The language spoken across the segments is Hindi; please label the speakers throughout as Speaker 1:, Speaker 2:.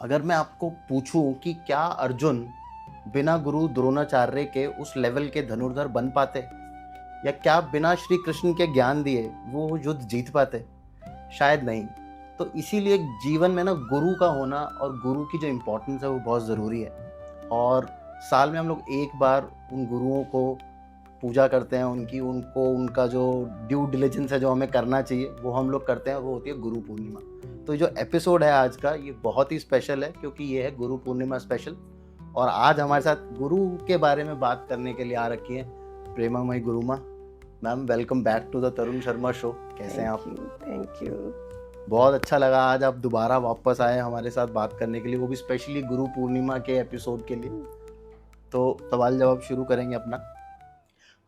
Speaker 1: अगर मैं आपको पूछूं कि क्या अर्जुन बिना गुरु द्रोणाचार्य के उस लेवल के धनुर्धर बन पाते, या क्या बिना श्री कृष्ण के ज्ञान दिए वो युद्ध जीत पाते? शायद नहीं। तो इसीलिए जीवन में ना गुरु का होना और गुरु की जो इम्पोर्टेंस है वो बहुत ज़रूरी है। और साल में हम लोग एक बार उन गुरुओं को पूजा करते हैं, उनका जो ड्यू डिलिजेंस है जो हमें करना चाहिए वो हम लोग करते हैं, वो होती है गुरु पूर्णिमा। तो जो एपिसोड है आज का ये बहुत ही स्पेशल है क्योंकि ये है गुरु पूर्णिमा स्पेशल। और आज हमारे साथ गुरु के बारे में बात करने के लिए आ रखी है Premamayi Guru Maa. Ma'am, welcome back to the Tarun Sharma show. कैसे हैं आप?
Speaker 2: Thank you.
Speaker 1: बहुत अच्छा लगा आज आप दोबारा वापस आए हमारे साथ बात करने के लिए, वो भी स्पेशली गुरु पूर्णिमा के एपिसोड के लिए। तो सवाल जवाब शुरू करेंगे अपना।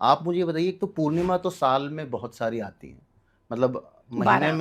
Speaker 1: आप मुझे बताइए, तो पूर्णिमा तो साल में बहुत सारी आती है, मतलब महीने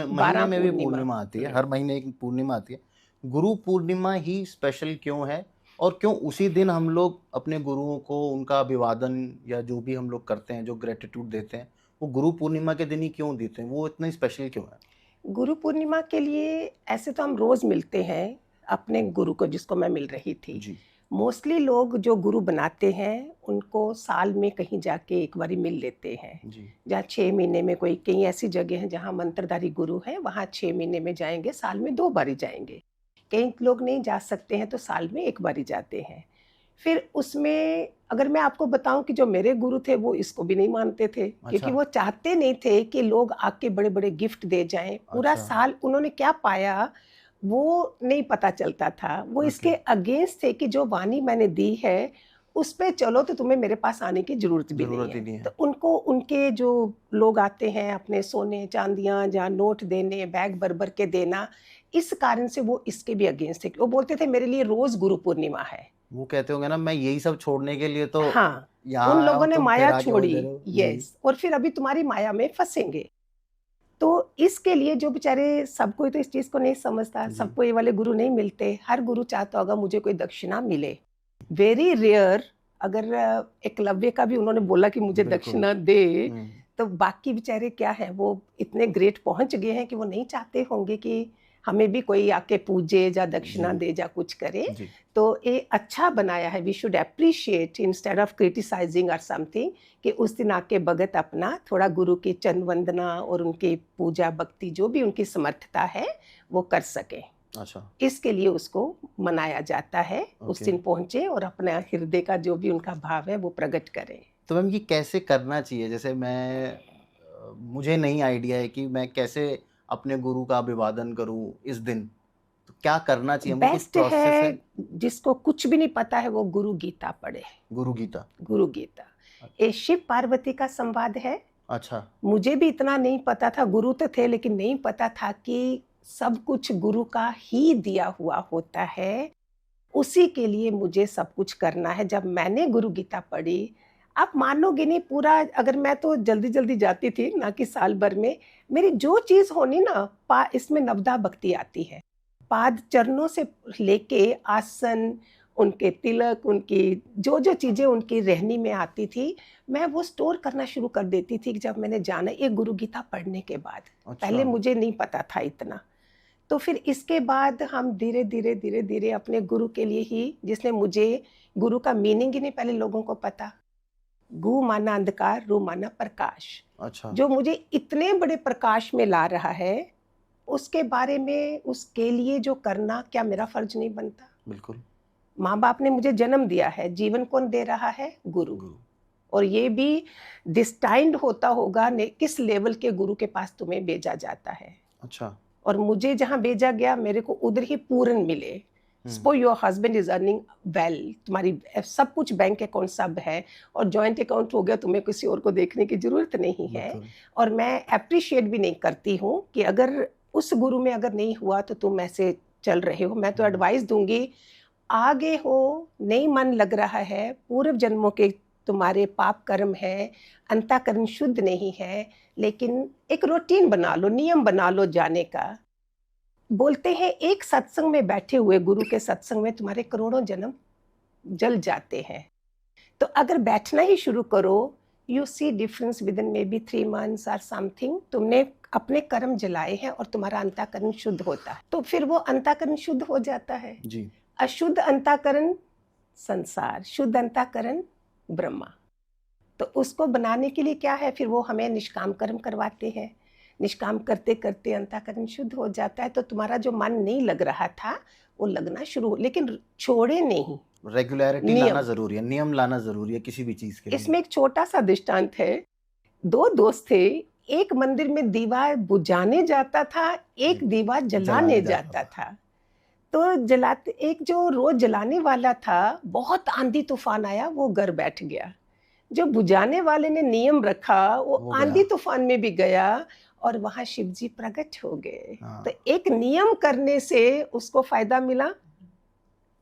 Speaker 1: में भी पूर्णिमा आती है, हर महीने एक पूर्णिमा आती है। गुरु पूर्णिमा ही स्पेशल क्यों है, और क्यों उसी दिन हम लोग अपने गुरुओं को उनका अभिवादन या जो भी हम लोग करते हैं, जो ग्रेटिट्यूड देते हैं, वो गुरु पूर्णिमा के दिन ही क्यों देते हैं? वो इतना स्पेशल क्यों है?
Speaker 2: गुरु पूर्णिमा के लिए ऐसे तो हम रोज मिलते हैं अपने गुरु को, जिसको मैं मिल रही थी
Speaker 1: जी
Speaker 2: मोस्टली लोग जो गुरु बनाते हैं उनको साल में कहीं जाके एक बारी मिल लेते हैं।
Speaker 1: जी
Speaker 2: जहाँ 6 महीने में कोई कई ऐसी जगह हैं जहाँ मंत्रधारी गुरु है, वहाँ 6 महीने में जाएंगे, साल में 2 बारी जाएंगे। कई लोग नहीं जा सकते हैं तो साल में एक बारी जाते हैं। फिर उसमें अगर मैं आपको बताऊं कि जो मेरे गुरु थे वो इसको भी नहीं मानते थे, क्योंकि वो चाहते नहीं थे कि लोग आके बड़े बड़े गिफ्ट दे जाएं। पूरा साल उन्होंने क्या पाया वो नहीं पता चलता था। वो इसके अगेंस्ट थे कि जो वाणी मैंने दी है उस पे चलो तो तुम्हें मेरे पास आने की जरूरत भी नहीं है। तो उनको उनके जो लोग आते हैं अपने सोने चांदियां जहाँ नोट देने, बैग भर भर के देना, इस कारण से वो इसके भी अगेंस्ट थे। वो बोलते थे मेरे लिए रोज गुरु पूर्णिमा है।
Speaker 1: वो कहते होंगे ना, मैं यही सब छोड़ने के लिए तो
Speaker 2: हाँ, उन लोगों ने माया छोड़ी। यस, और फिर अभी तुम्हारी माया में फंसेंगे। तो इसके लिए जो बेचारे, सबको तो इस चीज को नहीं समझता, सबको ये वाले गुरु नहीं मिलते। हर गुरु चाहता होगा मुझे कोई दक्षिणा मिले। Very rare. अगर एकलव्य का भी उन्होंने बोला कि मुझे दक्षिणा दे, तो बाकी बेचारे क्या है, वो इतने ग्रेट पहुंच गए हैं कि वो नहीं चाहते होंगे कि हमें भी कोई आके पूजे या दक्षिणा दे या कुछ करे। तो ये अच्छा बनाया है। We should appreciate instead of criticising और समथिंग, कि उस दिन आके भगत अपना थोड़ा गुरु की चंद वंदना और उनकी पूजा भक्ति जो भी उनकी समर्थता है वो कर सके। अच्छा, इसके लिए उसको मनाया जाता है। उस दिन पहुंचे और अपना हृदय का जो भी उनका भाव है वो प्रकट करें।
Speaker 1: तो मैम ये कैसे करना चाहिए? जैसे मुझे नहीं आइडिया है कि मैं कैसे अपने गुरु का अभिवादन करूं इस दिन, तो क्या करना चाहिए?
Speaker 2: बेस्ट है जिसको कुछ भी नहीं पता है वो गुरु गीता पढ़े। गुरु गीता ये शिव पार्वती का संवाद है। अच्छा, मुझे भी इतना नहीं पता था। गुरु तो थे लेकिन नहीं पता था कि सब कुछ गुरु का ही दिया हुआ होता है। उसी के लिए मुझे सब कुछ करना है। जब मैंने गुरु गीता पढ़ी, आप मानोगे नहीं, पूरा, अगर मैं तो जल्दी जल्दी जाती थी ना कि साल भर में मेरी जो चीज होनी ना, इसमें नवदा भक्ति आती है। पाद चरणों से लेके आसन, उनके तिलक, उनकी जो जो चीजें उनकी रहनी में आती थी, मैं वो स्टोर करना शुरू कर देती थी जब मैंने जाना ये गुरु गीता पढ़ने के बाद। अच्छा। पहले मुझे नहीं पता था इतना। तो फिर इसके बाद हम धीरे धीरे अपने गुरु के लिए ही, जिसने मुझे गुरु का मीनिंग ही नहीं पहले लोगों को पता। गु माना अंधकार, रु माना प्रकाश। अच्छा। जो मुझे इतने बड़े प्रकाश में ला रहा है, उसके बारे में, उसके लिए जो करना, क्या मेरा फर्ज नहीं बनता? बिल्कुल। माँ बाप ने मुझे जन्म दिया है, जीवन कौन दे रहा है? गुरु। और ये भी डिस्टाइंड होता होगा किस लेवल के गुरु के पास तुम्हें भेजा जाता है। अच्छा। और मुझे जहाँ भेजा गया मेरे को उधर ही पूर्ण मिले। Suppose your husband is earning well, तुम्हारी सब कुछ बैंक अकाउंट सब है और जॉइंट अकाउंट हो गया, तुम्हें किसी और को देखने की जरूरत नहीं है। और मैं अप्रिशिएट भी नहीं करती हूँ कि अगर उस गुरु में अगर नहीं हुआ तो तुम ऐसे चल रहे हो। मैं तो एडवाइस दूंगी, आगे हो, नहीं मन लग रहा है, पूर्व जन्मों के तुम्हारे पाप कर्म है, अंतःकरण शुद्ध नहीं है, लेकिन एक रूटीन बना लो, नियम बना लो जाने का। बोलते हैं एक सत्संग में बैठे हुए, गुरु के सत्संग में तुम्हारे करोड़ों जन्म जल जाते हैं। तो अगर बैठना ही शुरू करो, you see difference within maybe 3 months और समथिंग। तुमने अपने कर्म जलाए हैं और तुम्हारा अंतःकरण शुद्ध होता है, तो फिर वो अंतःकरण शुद्ध हो जाता है
Speaker 1: जी।
Speaker 2: अशुद्ध अंतःकरण संसार, शुद्ध अंतःकरण ब्रह्मा। तो उसको बनाने के लिए क्या है, फिर वो हमें निष्काम कर्म करवाते हैं। निष्काम करते करते अंतःकरण शुद्ध हो जाता है, तो तुम्हारा जो मन नहीं लग रहा था वो लगना शुरू हो, लेकिन छोड़े नहीं।
Speaker 1: रेगुलरिटी लाना जरूरी है, नियम लाना जरूरी है किसी भी चीज के लिए।
Speaker 2: इसमें एक छोटा सा दृष्टांत है। दो दोस्त थे, एक मंदिर में दीवा बुझाने जाता था, एक दीवा जलाने जाता था। तो जलाते, एक जो रोज जलाने वाला था, बहुत आंधी तूफान आया, वो घर बैठ गया। जो बुझाने वाले ने नियम रखा, वो आंधी तूफान में भी गया और वहां शिव जी प्रकट हो गए। तो एक नियम करने से उसको फायदा मिला,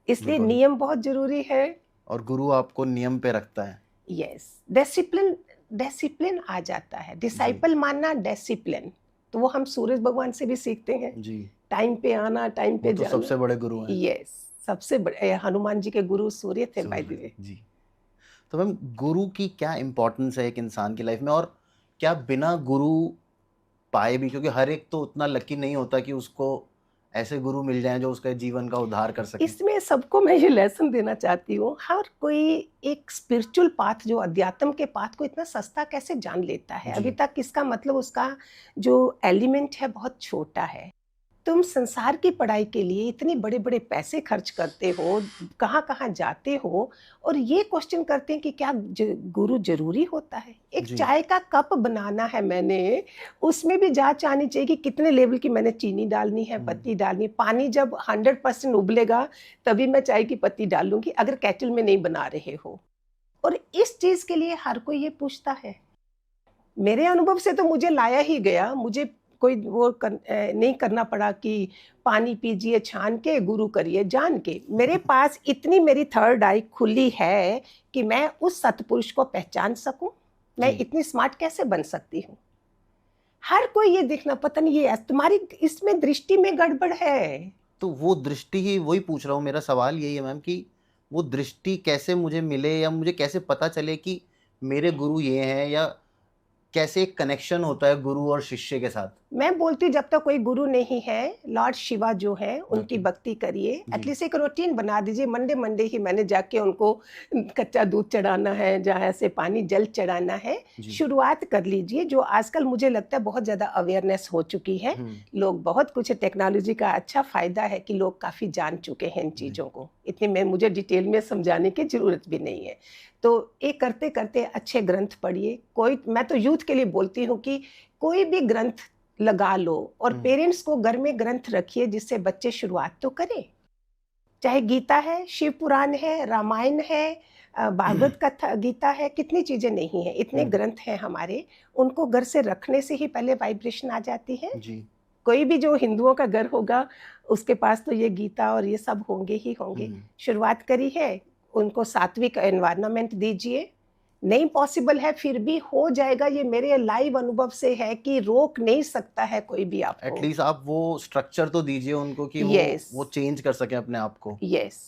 Speaker 2: इसलिए नियम बहुत जरूरी है।
Speaker 1: और गुरु आपको नियम पे रखता है।
Speaker 2: यस, डिसिप्लिन आ जाता है। डिसाइपल मानना डिसिप्लिन, तो वो हम सूरज भगवान से भी सीखते हैं जी। टाइम पे आना, टाइम पे जाना।
Speaker 1: तो सबसे बड़े गुरु हैं।
Speaker 2: यस, सबसे बड़े हनुमान जी के गुरु सूर्य थे बाय द वे
Speaker 1: जी। तो मैम, गुरु की क्या इम्पोर्टेंस है एक इंसान की लाइफ में, और क्या बिना गुरु पाए भी, क्योंकि हर एक तो उतना लकी नहीं होता कि उसको ऐसे गुरु मिल जाएं जो उसके जीवन का उद्धार कर सके।
Speaker 2: इसमें सबको मैं ये लेसन देना चाहती हूँ, हर कोई एक स्पिरिचुअल पाथ, जो अध्यात्म के पाथ को इतना सस्ता कैसे जान लेता है। अभी तक इसका मतलब उसका जो एलिमेंट है बहुत छोटा है। तुम संसार की पढ़ाई के लिए इतने बड़े बड़े पैसे खर्च करते हो, कहाँ कहाँ जाते हो, और ये क्वेश्चन करते हैं कि क्या गुरु जरूरी होता है। एक चाय का कप बनाना है मैंने, उसमें भी जांच आनी चाहिए कि कितने लेवल की मैंने चीनी डालनी है, पत्ती डालनी। पानी जब 100% उबलेगा तभी मैं चाय की पत्ती डालूंगी, अगर केटल में नहीं बना रहे हो। और इस चीज के लिए हर कोई ये पूछता है। मेरे अनुभव से तो मुझे लाया ही गया, मुझे कोई वो नहीं करना पड़ा कि पानी पीजिए छान के, गुरु करिए जान के। मेरे पास इतनी मेरी थर्ड आई खुली है कि मैं उस सतपुरुष को पहचान सकूं। मैं इतनी स्मार्ट कैसे बन सकती हूँ। हर कोई ये देखना, पता नहीं ये तुम्हारी इसमें दृष्टि में गड़बड़ है।
Speaker 1: तो वो दृष्टि ही, वही पूछ रहा हूँ, मेरा सवाल यही है मैम कि वो दृष्टि कैसे मुझे मिले, या मुझे कैसे पता चले कि मेरे गुरु ये हैं, या कैसे एक कनेक्शन होता है गुरु और शिष्य के साथ।
Speaker 2: मैं बोलती जब तक कोई गुरु नहीं है, लॉर्ड शिवा जो है उनकी भक्ति करिए। एटलीस्ट एक रूटीन बना दीजिए। मंडे ही मैंने जाके उनको कच्चा दूध चढ़ाना है, जहाँ से पानी जल चढ़ाना है, शुरुआत कर लीजिए। जो आजकल मुझे लगता है बहुत ज्यादा अवेयरनेस हो चुकी है, लोग बहुत कुछ, टेक्नोलॉजी का अच्छा फायदा है कि लोग काफी जान चुके हैं इन चीजों को। इतनी मैं मुझे डिटेल में समझाने की जरूरत भी नहीं है। तो ये करते करते अच्छे ग्रंथ पढ़िए। कोई, मैं तो यूथ के लिए बोलती हूँ कि कोई भी ग्रंथ लगा लो, और पेरेंट्स को घर में ग्रंथ रखिए जिससे बच्चे शुरुआत तो करें। चाहे गीता है, शिव पुराण है, रामायण है, भागवत कथा, गीता है, कितनी चीजें नहीं है, इतने ग्रंथ हैं हमारे। उनको घर से रखने से ही पहले वाइब्रेशन आ जाती है जी। कोई भी जो हिंदुओं का घर होगा उसके पास तो ये गीता और ये सब होंगे ही होंगे। शुरुआत करी है, उनको सात्विक एनवायरनमेंट दीजिए। नहीं पॉसिबल है फिर भी हो जाएगा, ये मेरे लाइव अनुभव से है कि रोक नहीं सकता है कोई भी आपको।
Speaker 1: एटलीस्ट आप वो स्ट्रक्चर तो दीजिए उनको कि वो चेंज कर सके अपने आप को।
Speaker 2: यस,